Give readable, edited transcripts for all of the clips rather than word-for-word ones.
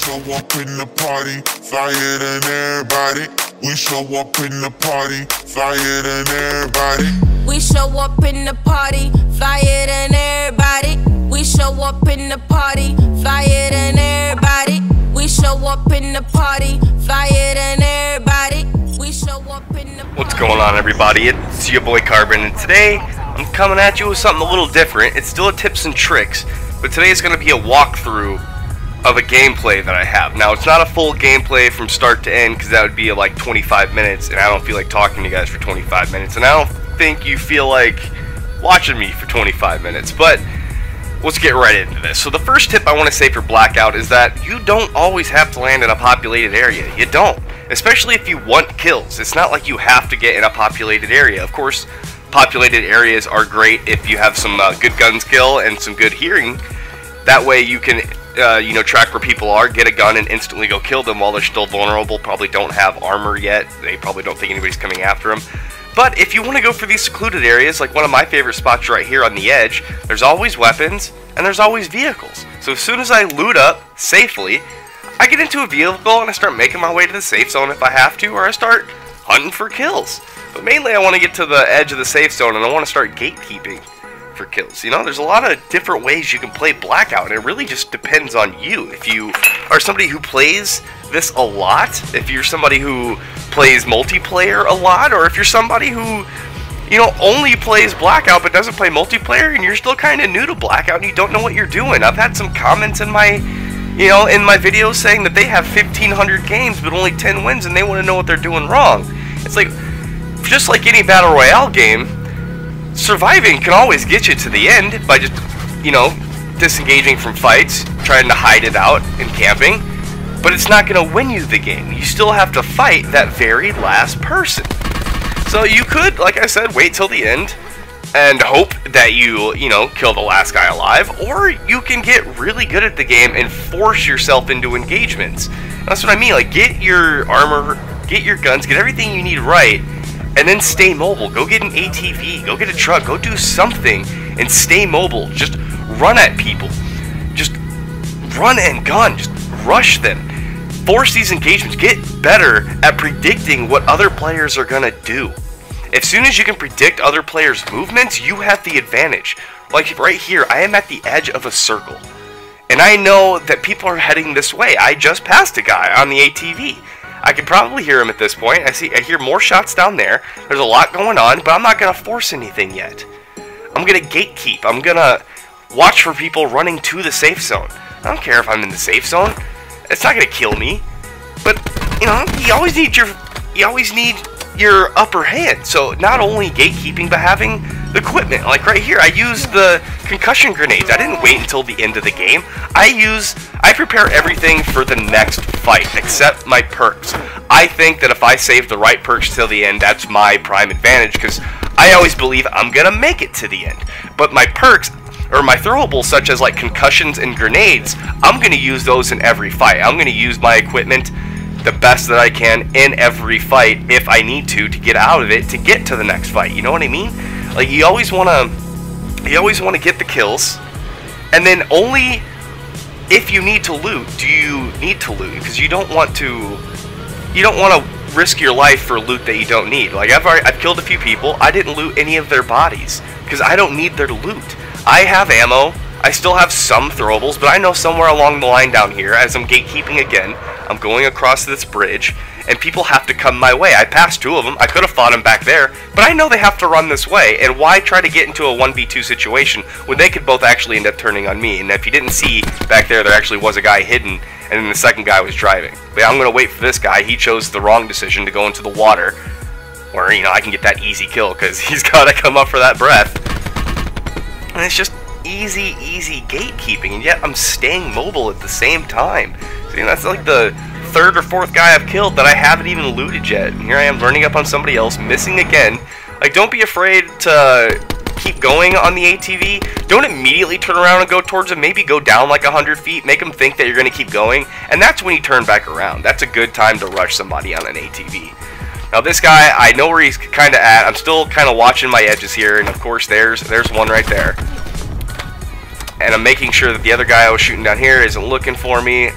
show up in the party, flyer than everybody. We show up in the party, flyer than everybody. We show up in the party, flyer than everybody. We show up in the party, flyer than everybody. We show up in the party, flyer than everybody. We show up in the party. What's going on, everybody? It's your boy Carbon, and today I'm coming at you with something a little different. It's still a tips and tricks, but today is going to be a walkthrough of a gameplay that I have. Now, it's not a full gameplay from start to end, because that would be like 25 minutes, and I don't feel like talking to you guys for 25 minutes, and I don't think you feel like watching me for 25 minutes, but let's get right into this. So the first tip I want to say for Blackout is that you don't always have to land in a populated area. You don't. Especially if you want kills. It's not like you have to get in a populated area. Of course, populated areas are great if you have some good gun skill and some good hearing. That way you can track where people are, get a gun, and instantly go kill them while they're still vulnerable, probably don't have armor yet, they probably don't think anybody's coming after them. But if you want to go for these secluded areas, like one of my favorite spots right here on the edge, there's always weapons, and there's always vehicles. So as soon as I loot up safely, I get into a vehicle and I start making my way to the safe zone if I have to, or I start hunting for kills. But mainly I want to get to the edge of the safe zone, and I want to start gatekeeping for kills. You know, there's a lot of different ways you can play Blackout, and it really just depends on you. If you are somebody who plays this a lot, if you're somebody who plays multiplayer a lot, or if you're somebody who, only plays Blackout but doesn't play multiplayer, and you're still kind of new to Blackout and you don't know what you're doing. I've had some comments in my videos saying that they have 1,500 games but only 10 wins, and they want to know what they're doing wrong. It's like, just like any Battle Royale game, surviving can always get you to the end by just, disengaging from fights, trying to hide it out, and camping. But it's not going to win you the game. You still have to fight that very last person. So you could, like I said, wait till the end and hope that you kill the last guy alive, or you can get really good at the game and force yourself into engagements. That's what I mean. Like, get your armor, get your guns, get everything you need right, and then stay mobile. Go get an ATV, go get a truck, go do something and stay mobile. Just run at people. Just run and gun. Just rush them. Force these engagements. Get better at predicting what other players are gonna do. As soon as you can predict other players' movements, you have the advantage. Like right here, I am at the edge of a circle, and I know that people are heading this way. I just passed a guy on the ATV. I can probably hear him at this point. I hear more shots down there. There's a lot going on, but I'm not gonna force anything yet. I'm gonna gatekeep. I'm gonna watch for people running to the safe zone. I don't care if I'm in the safe zone. It's not gonna kill me. But you always need your upper hand. So not only gatekeeping, but having the equipment. Like right here, I used the concussion grenades. I didn't wait until the end of the game. I prepare everything for the next fight, except my perks. I think that if I save the right perks till the end, that's my prime advantage, because I always believe I'm gonna make it to the end. But my perks, or my throwables, such as like concussions and grenades, I'm gonna use those in every fight. I'm gonna use my equipment the best that I can in every fight if I need to get out of it to get to the next fight. You know what I mean? Like, you always wanna get the kills, and then only if you need to loot do you need to loot, because you don't want to risk your life for loot that you don't need. Like, I've killed a few people. I didn't loot any of their bodies because I don't need their loot. I have ammo. I still have some throwables, but I know somewhere along the line down here, as I'm gatekeeping again, I'm going across this bridge, and people have to come my way. I passed two of them. I could have fought them back there, but I know they have to run this way, and why try to get into a 1v2 situation when they could both actually end up turning on me? And if you didn't see back there, there actually was a guy hidden, and then the second guy was driving. But I'm going to wait for this guy. He chose the wrong decision to go into the water, where, I can get that easy kill, because he's got to come up for that breath. And it's just easy gatekeeping, and yet I'm staying mobile at the same time. See, that's like the third or fourth guy I've killed that I haven't even looted yet. And here I am running up on somebody else, missing again. Like, don't be afraid to keep going on the ATV. Don't immediately turn around and go towards them. Maybe go down like 100 feet, make them think that you're going to keep going, and that's when you turn back around. That's a good time to rush somebody on an ATV. Now this guy, I know where he's kind of at. I'm still kind of watching my edges here, and of course there's one right there. And I'm making sure that the other guy I was shooting down here isn't looking for me.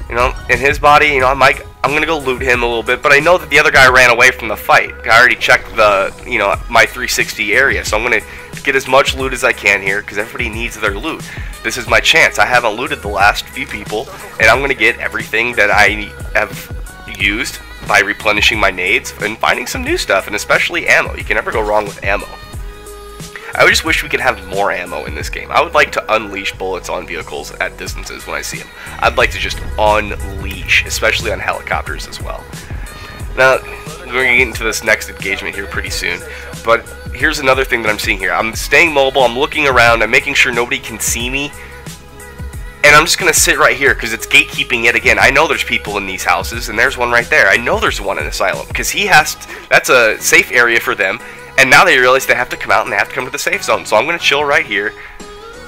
You know, in his body, you know, I'm gonna go loot him a little bit, but I know that the other guy ran away from the fight. I already checked the, you know, my 360 area, so I'm gonna get as much loot as I can here, because everybody needs their loot. This is my chance. I haven't looted the last few people, and I'm gonna get everything that I have used by replenishing my nades and finding some new stuff, and especially ammo. You can never go wrong with ammo. I just wish we could have more ammo in this game. I would like to unleash bullets on vehicles at distances when I see them. I'd like to just unleash, especially on helicopters as well. Now, we're going to get into this next engagement here pretty soon, but here's another thing that I'm seeing here. I'm staying mobile, I'm looking around, I'm making sure nobody can see me, and I'm just going to sit right here because it's gatekeeping yet again. I know there's people in these houses, and there's one right there. I know there's one in Asylum because that's a safe area for them. And now they realize they have to come out and they have to come to the safe zone. So I'm going to chill right here.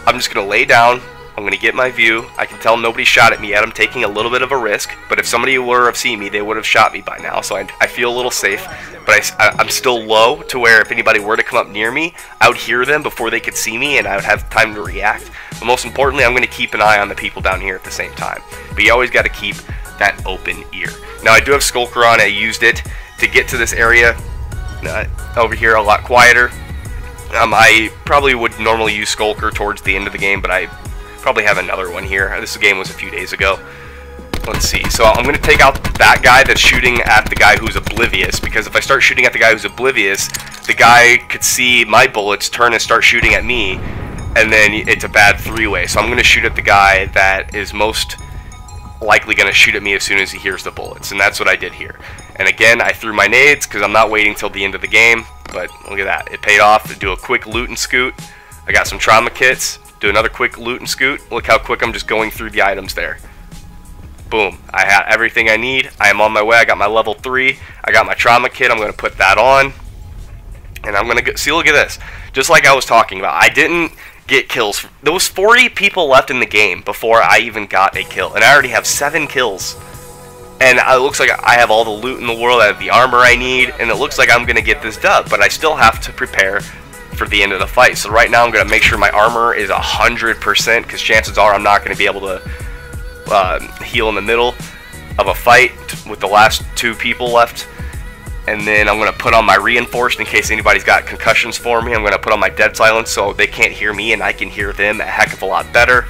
I'm just going to lay down. I'm going to get my view. I can tell nobody shot at me yet. I'm taking a little bit of a risk. But if somebody were to have seen me, they would have shot me by now. So I feel a little safe. But I'm still low to where if anybody were to come up near me, I would hear them before they could see me and I would have time to react. But most importantly, I'm going to keep an eye on the people down here at the same time. But you always got to keep that open ear. Now I do have Skulker on. I used it to get to this area. Over here a lot quieter. I probably would normally use Skulker towards the end of the game, but I probably have another one here. This game was a few days ago. Let's see. So I'm going to take out that guy that's shooting at the guy who's oblivious, because if I start shooting at the guy who's oblivious, the guy could see my bullets, turn and start shooting at me, and then it's a bad three-way. So I'm going to shoot at the guy that is most likely going to shoot at me as soon as he hears the bullets, and that's what I did here. And again, I threw my nades because I'm not waiting till the end of the game, but look at that, it paid off. To do a quick loot and scoot. I got some trauma kits, do another quick loot and scoot. Look how quick I'm just going through the items there. Boom, I have everything I need. I am on my way. I got my level 3, I got my trauma kit. I'm going to put that on, and I'm going to see, look at this, just like I was talking about. I didn't get kills. There was 40 people left in the game before I even got a kill, and I already have 7 kills. And it looks like I have all the loot in the world, I have the armor I need, and it looks like I'm going to get this dub, but I still have to prepare for the end of the fight. So right now I'm going to make sure my armor is 100%, because chances are I'm not going to be able to heal in the middle of a fight with the last 2 people left. And then I'm going to put on my reinforced in case anybody's got concussions for me. I'm going to put on my dead silence so they can't hear me and I can hear them a heck of a lot better.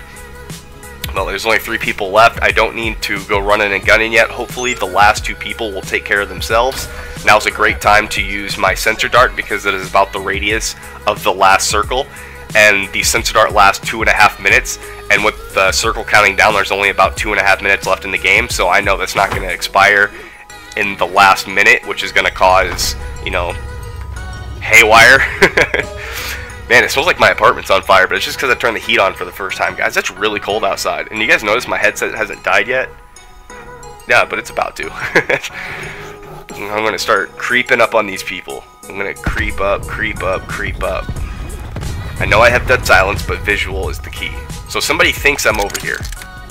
Well, there's only 3 people left. I don't need to go running and gunning yet. Hopefully the last 2 people will take care of themselves. Now's a great time to use my sensor dart because it is about the radius of the last circle. And the sensor dart lasts 2.5 minutes. And with the circle counting down, there's only about 2.5 minutes left in the game. So I know that's not going to expire in the last minute, which is going to cause, you know, haywire. Man, it smells like my apartment's on fire, but it's just because I turned the heat on for the first time. Guys, it's really cold outside. And you guys notice my headset hasn't died yet? Yeah, but it's about to. I'm going to start creeping up on these people. I'm going to creep up, creep up, creep up. I know I have dead silence, but visual is the key. So somebody thinks I'm over here.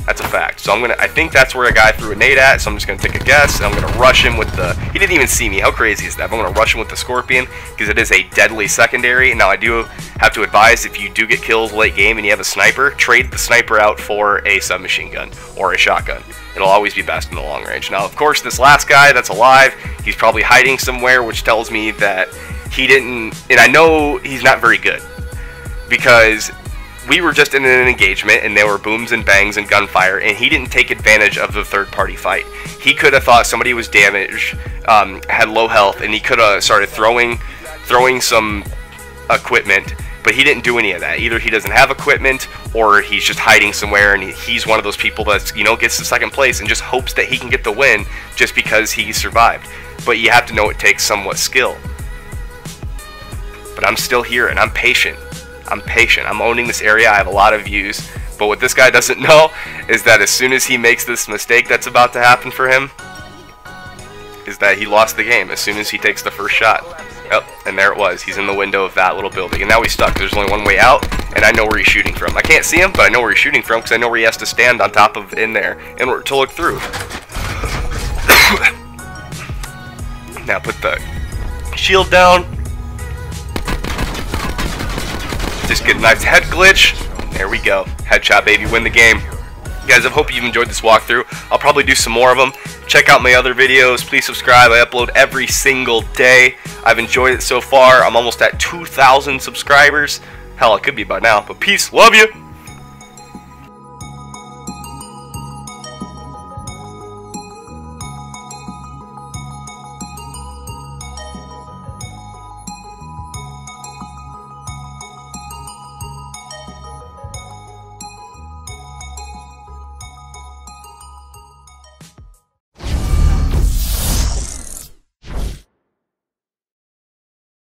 That's a fact. So I think that's where a guy threw a nade at, so I'm just going to take a guess, and I'm going to rush him with the, he didn't even see me, how crazy is that? I'm going to rush him with the Scorpion, because it is a deadly secondary. Now I do have to advise, if you do get kills late game and you have a sniper, trade the sniper out for a submachine gun, or a shotgun. It'll always be best in the long range. Now of course this last guy that's alive, he's probably hiding somewhere, which tells me that he didn't, and I know he's not very good, because we were just in an engagement and there were booms and bangs and gunfire, and he didn't take advantage of the third-party fight. He could have thought somebody was damaged, had low health, and he could have started throwing some equipment, but he didn't do any of that. Either he doesn't have equipment, or he's just hiding somewhere, and he's one of those people that's, you know, gets to second place and just hopes that he can get the win just because he survived. But you have to know it takes somewhat skill. But I'm still here, and I'm patient. I'm patient. I'm owning this area. I have a lot of views. But what this guy doesn't know is that as soon as he makes this mistake that's about to happen for him, is that he lost the game as soon as he takes the first shot. Oh, and there it was. He's in the window of that little building. And now he's stuck. There's only one way out, and I know where he's shooting from. I can't see him, but I know where he's shooting from because I know where he has to stand on top of in there in order to look through. Now put the shield down. Just get a nice head glitch. There we go. Headshot, baby. Win the game. Guys, I hope you've enjoyed this walkthrough. I'll probably do some more of them. Check out my other videos. Please subscribe. I upload every single day. I've enjoyed it so far. I'm almost at 2,000 subscribers. Hell, it could be by now. But peace. Love you.